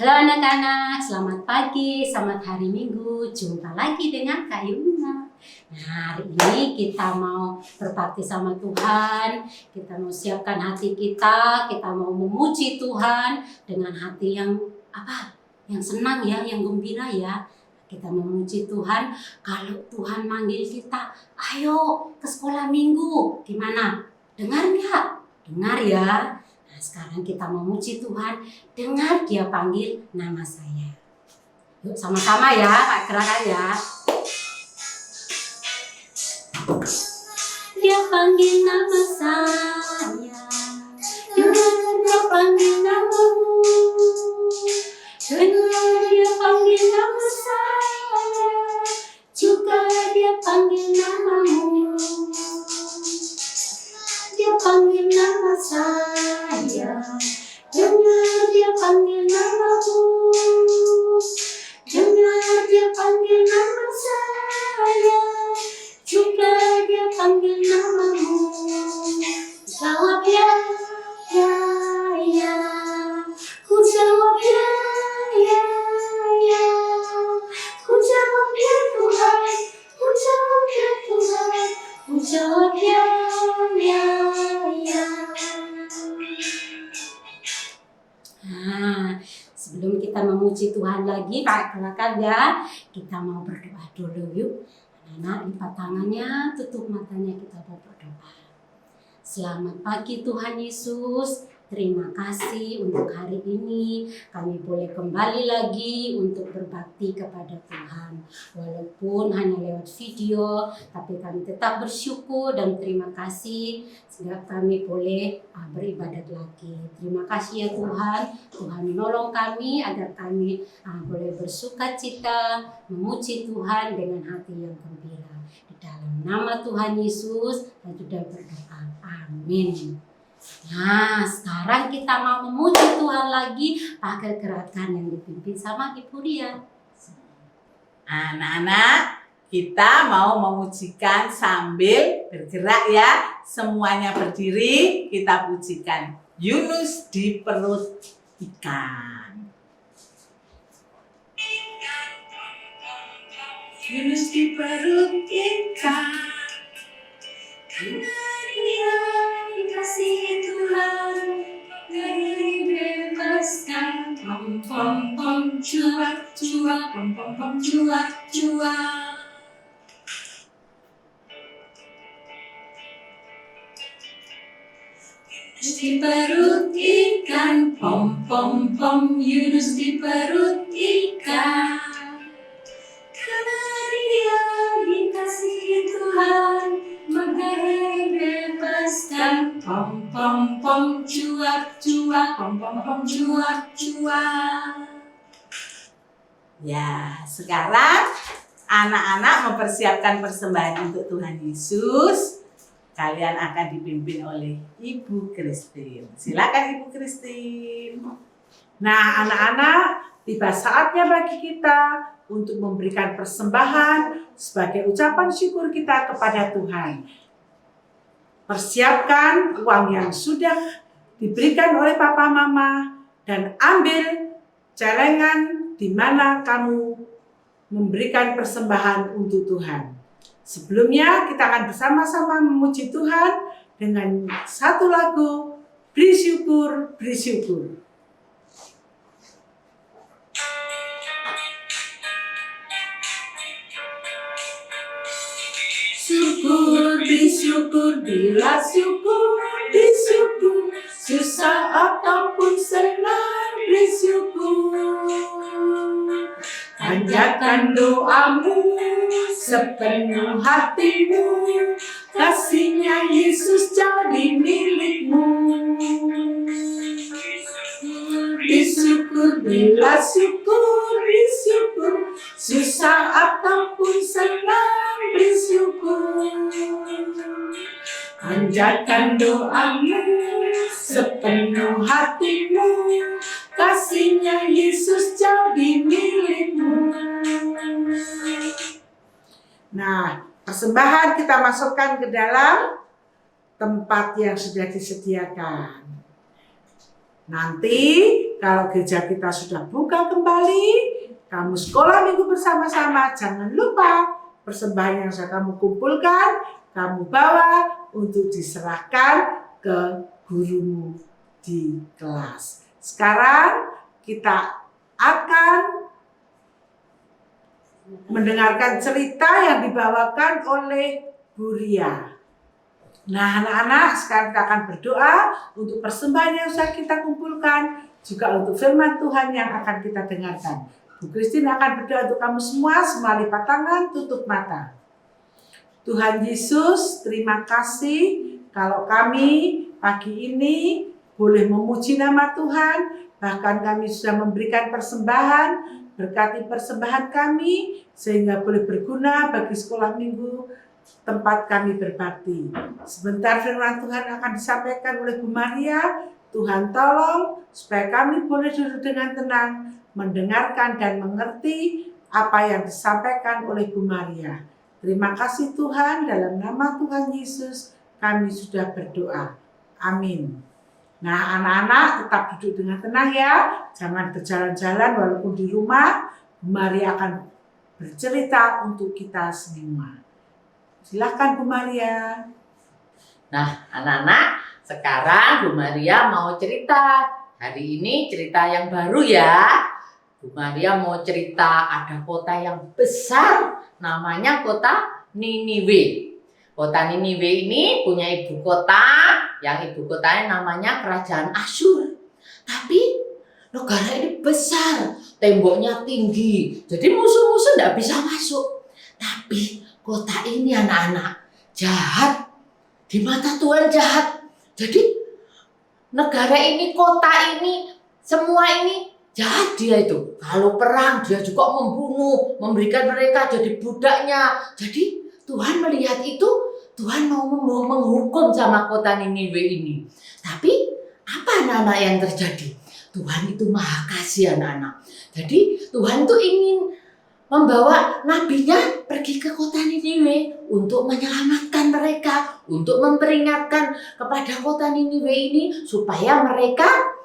Halo anak-anak, selamat pagi, selamat hari Minggu. Jumpa lagi dengan Kak Yuna. Nah, hari ini kita mau berbakti sama Tuhan. Kita mau siapkan hati kita mau memuji Tuhan dengan hati yang Yang senang ya, yang gembira ya. Kita memuji Tuhan. Kalau Tuhan manggil kita, ayo ke sekolah minggu. Gimana? Dengar nggak? Dengar ya. Nah, sekarang kita memuji Tuhan. Dengar dia panggil nama saya. Yuk sama-sama ya, Pak, gerakan ya. Dia panggil nama saya. Dengar dia panggil namamu. Dengar dia panggil nama saya. Juga dia panggil namamu. Dia panggil nama saya. Dengar dia panggil namamu. Dengar dia panggil nama saya. Juga dia panggil namamu. Jawab ya, ya, ya. Ku jawab ya, ya, ya. Ku jawab ya Tuhan. Ku jawab ya Tuhan. Ku jawab ya, ya, ya. Nah, sebelum kita memuji Tuhan lagi, Pak, silakan ya. Kita mau berdoa dulu yuk. Anak-anak, lipat tangannya, tutup matanya, kita mau berdoa. Selamat pagi Tuhan Yesus. Terima kasih untuk hari ini kami boleh kembali lagi untuk berbakti kepada Tuhan. Walaupun hanya lewat video, tapi kami tetap bersyukur dan terima kasih sehingga kami boleh beribadat lagi. Terima kasih ya Tuhan. Tuhan menolong kami agar kami boleh bersukacita, memuji Tuhan dengan hati yang gembira. Di dalam nama Tuhan Yesus, saya sudah berdoa. Amin. Nah, sekarang kita mau memuji Tuhan lagi pakai gerakan yang dipimpin sama Ibu Ria. Anak-anak, kita mau memujikan sambil bergerak ya. Semuanya berdiri, kita pujikan Yunus di perut ikan. Yunus di perut ikan. Dia dikasihi Tuhan, dibebaskan. Pom pom pom cuak cuak, pom pom pom cuak cuak. Yunus di perut ikan, pom pom pom. Yunus di perut ikan. Karena dia dikasihi Tuhan, maka dibebaskan. Pom pom pom cuak cuak, pom pom pom cuak cuak. Ya, sekarang anak-anak mempersiapkan persembahan untuk Tuhan Yesus. Kalian akan dipimpin oleh Ibu Christine. Silakan Ibu Christine. Nah, anak-anak, tiba saatnya bagi kita untuk memberikan persembahan sebagai ucapan syukur kita kepada Tuhan. Persiapkan uang yang sudah diberikan oleh Papa Mama dan ambil celengan di mana kamu memberikan persembahan untuk Tuhan. Sebelumnya kita akan bersama-sama memuji Tuhan dengan satu lagu, Beri Syukur, Beri Syukur. Syukur, bersyukur, bila syukur, bersyukur. Susah ataupun senang, bersyukur. Panjatkan doamu sepenuh hatimu, kasihnya Yesus jadi milikmu. Bersyukur, bila syukur, bersyukur. Susah ataupun senang, bersyukur. Panjatkan doamu sepenuh hatimu, kasihnya Yesus jadi milikmu. Nah, persembahan kita masukkan ke dalam tempat yang sudah disediakan. Nanti kalau gereja kita sudah buka kembali, kamu sekolah minggu bersama-sama, jangan lupa persembahan yang sudah kamu kumpulkan, kamu bawa untuk diserahkan ke gurumu di kelas. Sekarang kita akan mendengarkan cerita yang dibawakan oleh Bu Ria. Nah, anak-anak, sekarang kita akan berdoa untuk persembahan yang sudah kita kumpulkan, juga untuk firman Tuhan yang akan kita dengarkan. Bu Christine akan berdoa untuk kamu semua lipat tangan, tutup mata. Tuhan Yesus, terima kasih kalau kami pagi ini boleh memuji nama Tuhan, bahkan kami sudah memberikan persembahan, berkati persembahan kami, sehingga boleh berguna bagi sekolah minggu tempat kami berbakti. Sebentar firman Tuhan akan disampaikan oleh Bu Maria. Tuhan tolong supaya kami boleh duduk dengan tenang, mendengarkan dan mengerti apa yang disampaikan oleh Bu Maria. Terima kasih Tuhan, dalam nama Tuhan Yesus kami sudah berdoa. Amin. Nah, anak-anak tetap duduk dengan tenang ya. Jangan berjalan-jalan walaupun di rumah. Bu Maria akan bercerita untuk kita semua. Silakan Bu Maria. Nah, anak-anak, sekarang Bu Maria mau cerita. Hari ini cerita yang baru ya. Bu Maria mau cerita ada kota yang besar, namanya kota Niniwe. Kota Niniwe ini punya ibu kota, yang ibu kotanya namanya Kerajaan Asyur. Tapi negara ini besar, temboknya tinggi, jadi musuh-musuh tidak bisa masuk. Tapi kota ini anak-anak jahat, di mata Tuhan jahat. Jadi negara ini, kota ini, semua ini jahat dia itu. Kalau perang dia juga membunuh, memberikan mereka jadi budaknya. Jadi Tuhan melihat itu, Tuhan mau menghukum sama kota Niniwe ini. Tapi apa anak-anak yang terjadi? Tuhan itu maha kasih anak-anak. Jadi Tuhan tuh ingin membawa nabinya pergi ke kota Niniwe untuk menyelamatkan mereka, untuk memperingatkan kepada kota Niniwe ini supaya mereka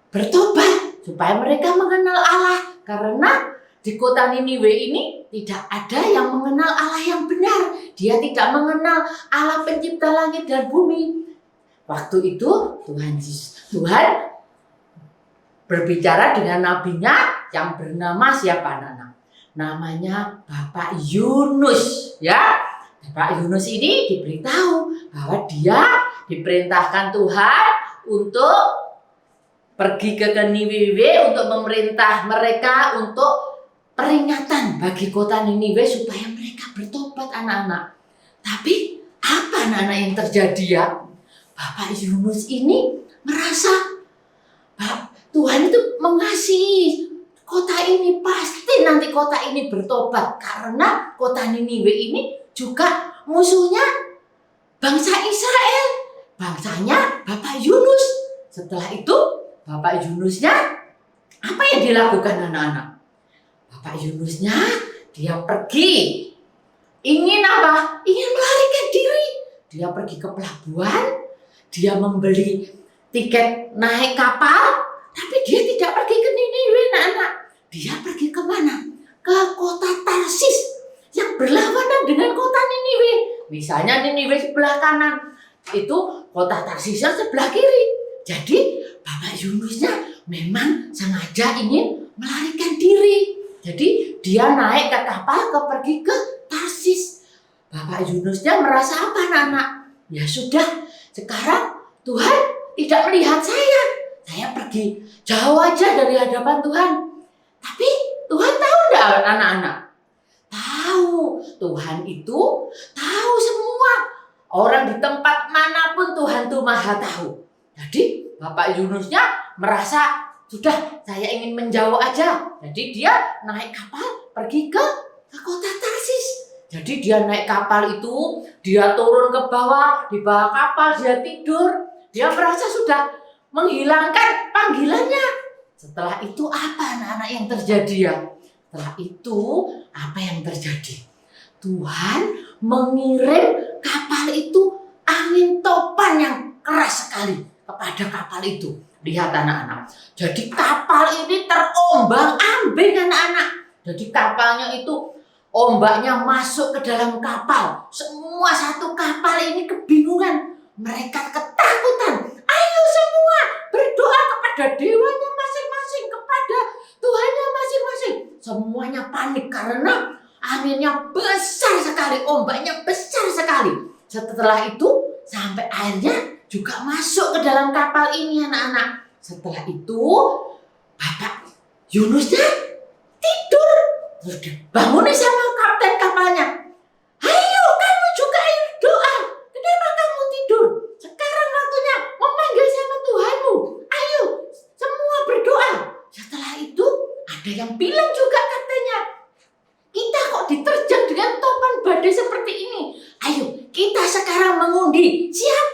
bertobat, supaya mereka mengenal Allah. Karena di kota Niniwe ini tidak ada yang mengenal Allah yang benar. Dia tidak mengenal Allah pencipta langit dan bumi. Waktu itu Tuhan berbicara dengan nabinya yang bernama siapa anak-anak? Namanya Bapak Yunus ya. Bapak Yunus ini diberitahu bahwa dia diperintahkan Tuhan untuk pergi ke Niniwe untuk memerintah mereka untuk peringatan bagi kota Niniwe supaya mereka bertobat anak-anak. Tapi apa anak-anak yang terjadi ya? Bapak Yunus ini merasa Tuhan itu mengasihi kota ini, pasti nanti kota ini bertobat karena kota Niniwe ini juga musuhnya bangsa Israel, bangsanya Bapak Yunus. Setelah itu Bapak Yunusnya apa yang dilakukan anak-anak? Bapak Yunusnya dia pergi, ingin apa? Ingin melarikan diri. Dia pergi ke pelabuhan, dia membeli tiket naik kapal, tapi dia tidak pergi ke Niniwe anak-anak. Dia pergi ke mana? Ke kota Tarsis yang berlawanan dengan kota Niniwe. Misalnya Niniwe sebelah kanan, itu kota Tarsisnya sebelah kiri. Jadi Bapak Yunusnya memang sengaja ingin melarikan diri. Jadi dia naik ke kapal pergi ke Tarsis. Bapak Yunusnya merasa apa anak-anak? Ya sudah, sekarang Tuhan tidak melihat saya. Saya pergi jauh aja dari hadapan Tuhan. Tapi Tuhan tahu enggak anak-anak? Tahu. Tuhan itu tahu semua. Orang di tempat manapun Tuhan tuh maha tahu. Jadi Bapak Yunusnya merasa sudah, saya ingin menjauh aja. Jadi dia naik kapal pergi ke kota Tarsis. Jadi dia naik kapal itu, dia turun ke bawah, di bawah kapal dia tidur. Dia merasa sudah menghilangkan panggilannya. Setelah itu apa anak-anak yang terjadi ya? Setelah itu apa yang terjadi? Tuhan mengirim kapal itu angin topan yang keras sekali. kepada kapal itu. Lihat anak-anak. Jadi kapal ini terombang-ambing anak-anak. Jadi kapalnya itu ombaknya masuk ke dalam kapal. Semua satu kapal ini kebingungan. Mereka ketakutan. Ayo semua berdoa kepada dewanya masing-masing, kepada Tuhannya masing-masing. Semuanya panik karena anginnya besar sekali, ombaknya besar sekali. Setelah itu sampai airnya juga masuk ke dalam kapal ini anak-anak. Setelah itu Bapak Yunusnya tidur. Terus dibangunin sama kapten kapalnya. Ayo kamu juga doa. Kenapa kamu tidur? Sekarang waktunya memanggil sama Tuhanmu. Ayo semua berdoa. Setelah itu ada yang bilang juga katanya, kita kok diterjang dengan topan badai seperti ini. Ayo kita sekarang mengundi. Siapa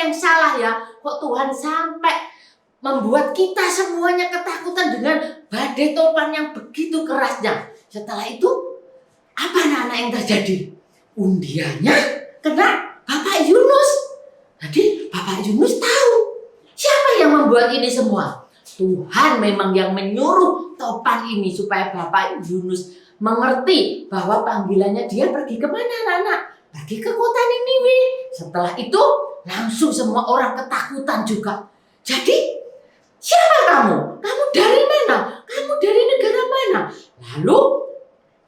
yang salah ya? Kok Tuhan sampai membuat kita semuanya ketakutan dengan badai topan yang begitu kerasnya. Setelah itu apa anak-anak yang terjadi? Undiannya kena Bapak Yunus. Jadi Bapak Yunus tahu siapa yang membuat ini semua. Tuhan memang yang menyuruh topan ini supaya Bapak Yunus mengerti bahwa panggilannya dia pergi kemana anak-anak? Pergi ke kota Niniwe. Setelah itu langsung semua orang ketakutan juga. Jadi siapa kamu? Kamu dari mana? Kamu dari negara mana? Lalu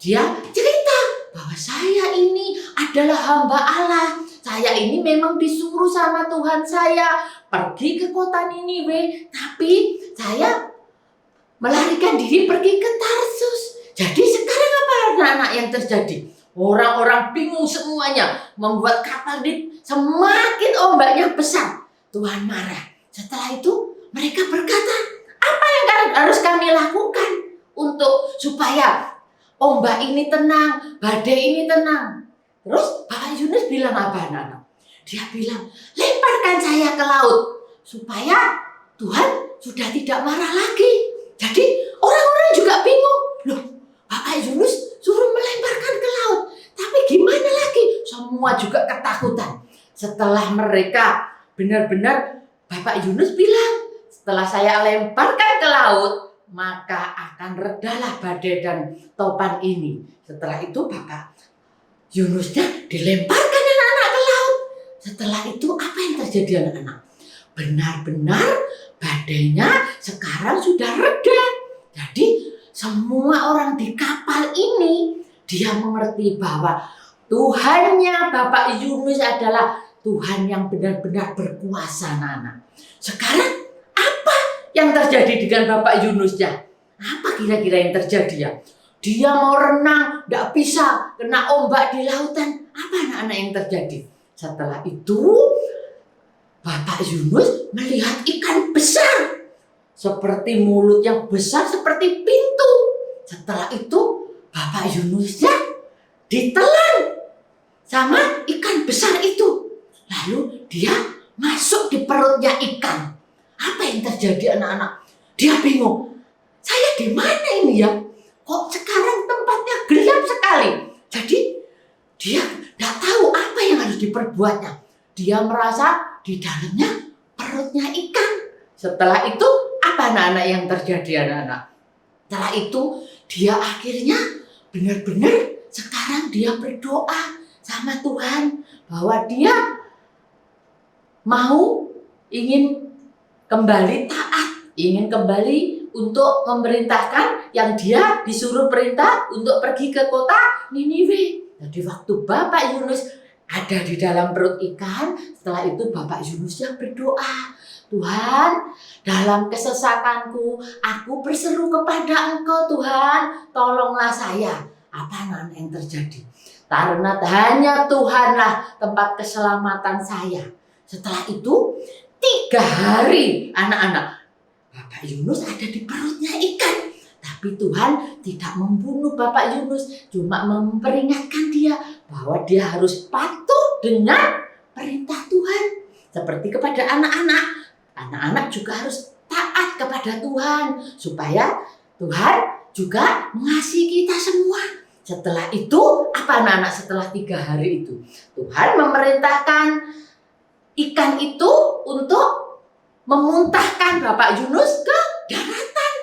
dia cerita bahwa saya ini adalah hamba Allah. Saya ini memang disuruh sama Tuhan saya pergi ke kota Niniwe. Tapi saya melarikan diri pergi ke Tarsus. Jadi sekarang apa anak-anak yang terjadi? Orang-orang bingung semuanya. Membuat kapal ini semakin ombaknya besar. Tuhan marah. Setelah itu mereka berkata, apa yang harus kami lakukan untuk supaya ombak ini tenang, badai ini tenang? Terus Bapak Yunus bilang apa anak-anak? Dia bilang, lemparkan saya ke laut supaya Tuhan sudah tidak marah lagi. Jadi orang-orang juga bingung. Loh, Bapak Yunus suruh melemparkan ke laut. Tapi gimana lagi? Semua juga ketakutan. Setelah mereka benar-benar Bapak Yunus bilang, setelah saya lemparkan ke laut, maka akan redalah badai dan topan ini. Setelah itu Bapak Yunusnya dilemparkan anak-anak ke laut. Setelah itu apa yang terjadi anak-anak? Benar-benar badainya sekarang sudah reda. Jadi semua orang di kapal ini dia mengerti bahwa Tuhannya Bapak Yunus adalah Tuhan yang benar-benar berkuasa anak-anak. Sekarang apa yang terjadi dengan Bapak Yunusnya? Apa kira-kira yang terjadi ya? Dia mau renang, tidak bisa, kena ombak di lautan. Apa anak-anak yang terjadi? Setelah itu Bapak Yunus melihat ikan besar. Seperti mulut yang besar seperti pintu. Setelah itu Bapak Yunusnya ditelan sama ikan besar itu. Lalu dia masuk di perutnya ikan. Apa yang terjadi anak-anak? Dia bingung. Saya di mana ini ya? Kok sekarang tempatnya gelap sekali? Jadi dia tidak tahu apa yang harus diperbuatnya. Dia merasa di dalamnya perutnya ikan. Setelah itu apa anak-anak yang terjadi anak-anak? Setelah itu dia akhirnya benar-benar sekarang dia berdoa sama Tuhan bahwa dia ingin kembali taat, ingin kembali untuk memerintahkan yang dia disuruh perintah untuk pergi ke kota Niniwe. Jadi waktu Bapak Yunus ada di dalam perut ikan, setelah itu Bapak Yunusnya berdoa, Tuhan, dalam kesesakanku, aku berseru kepada Engkau Tuhan, tolonglah saya. Apa anak-anak yang terjadi? Karena hanya Tuhanlah tempat keselamatan saya. Setelah itu 3 hari anak-anak Bapak Yunus ada di perutnya ikan. Tapi Tuhan tidak membunuh Bapak Yunus, cuma memperingatkan dia bahwa dia harus patuh dengan perintah Tuhan. Seperti kepada anak-anak. Anak-anak juga harus taat kepada Tuhan supaya Tuhan juga mengasihi kita semua. Setelah itu, apa anak-anak setelah 3 hari itu? Tuhan memerintahkan ikan itu untuk memuntahkan Bapak Yunus ke daratan.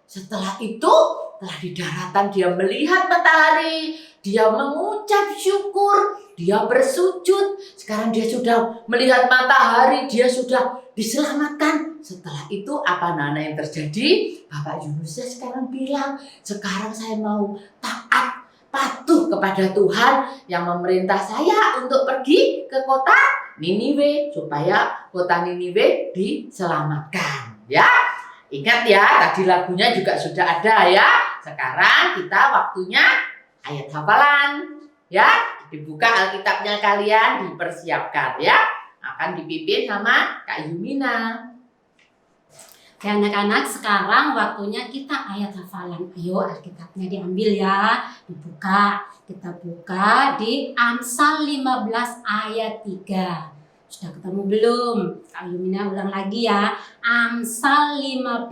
Setelah itu, setelah di daratan dia melihat matahari, dia mengucap syukur, dia bersujud. Sekarang dia sudah melihat matahari, dia sudah diselamatkan. Setelah itu apa anak-anak yang terjadi? Bapak Yunus sekarang bilang, sekarang saya mau taat, patuh kepada Tuhan yang memerintah saya untuk pergi ke kota Niniwe supaya kota Niniwe diselamatkan. Ya, ingat ya, tadi lagunya juga sudah ada ya. Sekarang kita waktunya ayat hafalan. Ya, dibuka Alkitabnya kalian, dipersiapkan ya. Akan dipimpin sama Kak Yumina. Oke anak-anak, sekarang waktunya kita ayat hafalan. Ayo Alkitabnya diambil ya, dibuka. Kita buka di Amsal 15 ayat 3. Sudah ketemu belum? Kak Yumina ulang lagi ya. Amsal 15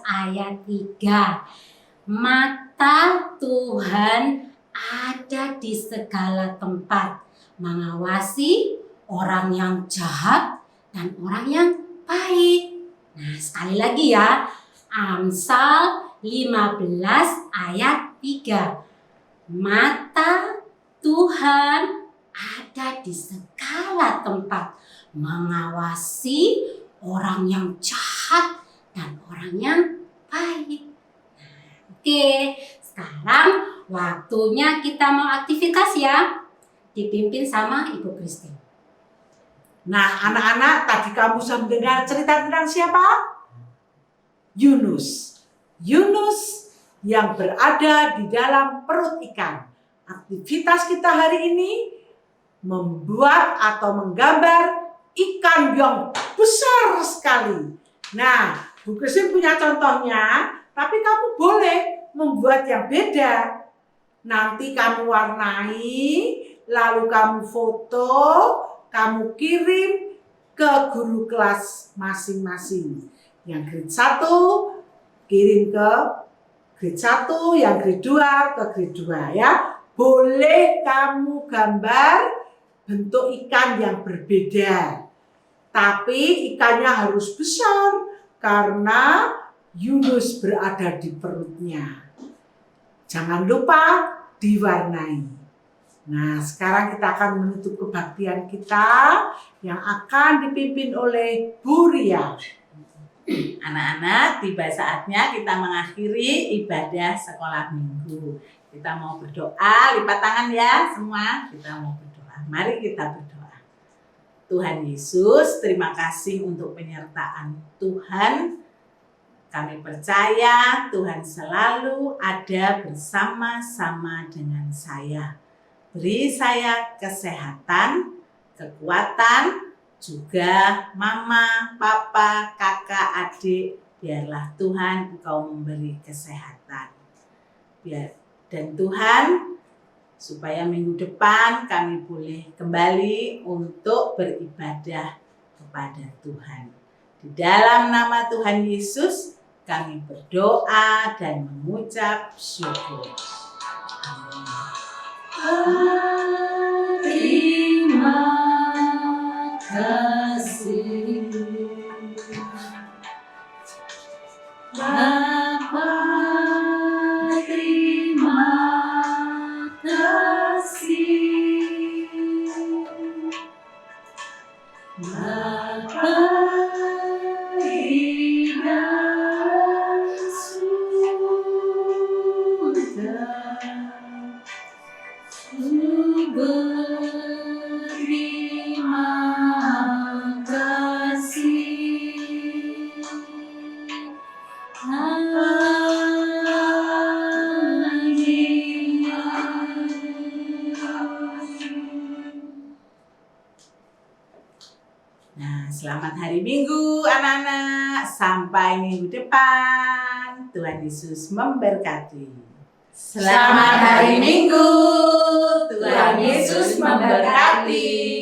ayat 3. Mata Tuhan ada di segala tempat, mengawasi orang yang jahat dan orang yang baik. Nah, sekali lagi ya. Amsal 15 ayat 3. Mata Tuhan ada di segala tempat, mengawasi orang yang jahat dan orang yang baik. Nah, oke, sekarang waktunya kita mau aktivitas ya. Dipimpin sama Ibu Christine. Nah, anak-anak, tadi kamu sudah mendengar cerita tentang siapa? Yunus. Yunus yang berada di dalam perut ikan. Aktivitas kita hari ini membuat atau menggambar ikan yang besar sekali. Nah, Bu Christine punya contohnya, tapi kamu boleh membuat yang beda. Nanti kamu warnai, lalu kamu foto, kamu kirim ke guru kelas masing-masing. Yang grade 1 kirim ke grade 1, yang grade 2 ke grade 2 ya. Boleh kamu gambar bentuk ikan yang berbeda. Tapi ikannya harus besar karena Yunus berada di perutnya. Jangan lupa diwarnai. Nah, sekarang kita akan menutup kebaktian kita yang akan dipimpin oleh Bu Ria. Anak-anak, tiba saatnya kita mengakhiri ibadah sekolah minggu. Kita mau berdoa, lipat tangan ya semua. Kita mau berdoa. Mari kita berdoa. Tuhan Yesus, terima kasih untuk penyertaan Tuhan. Kami percaya Tuhan selalu ada bersama-sama dengan saya. Beri saya kesehatan, kekuatan, juga mama, papa, kakak, adik. Biarlah Tuhan Engkau memberi kesehatan. Dan Tuhan, supaya minggu depan kami boleh kembali untuk beribadah kepada Tuhan. Di dalam nama Tuhan Yesus, kami berdoa dan mengucap syukur. Amin. Terima kasih Bapa, terima kasih Bapa di dalam surga. Berterima kasih. Nah, selamat hari Minggu anak-anak. Sampai minggu depan. Tuhan Yesus memberkati. Selamat hari Minggu. Tuhan Yesus memberkati.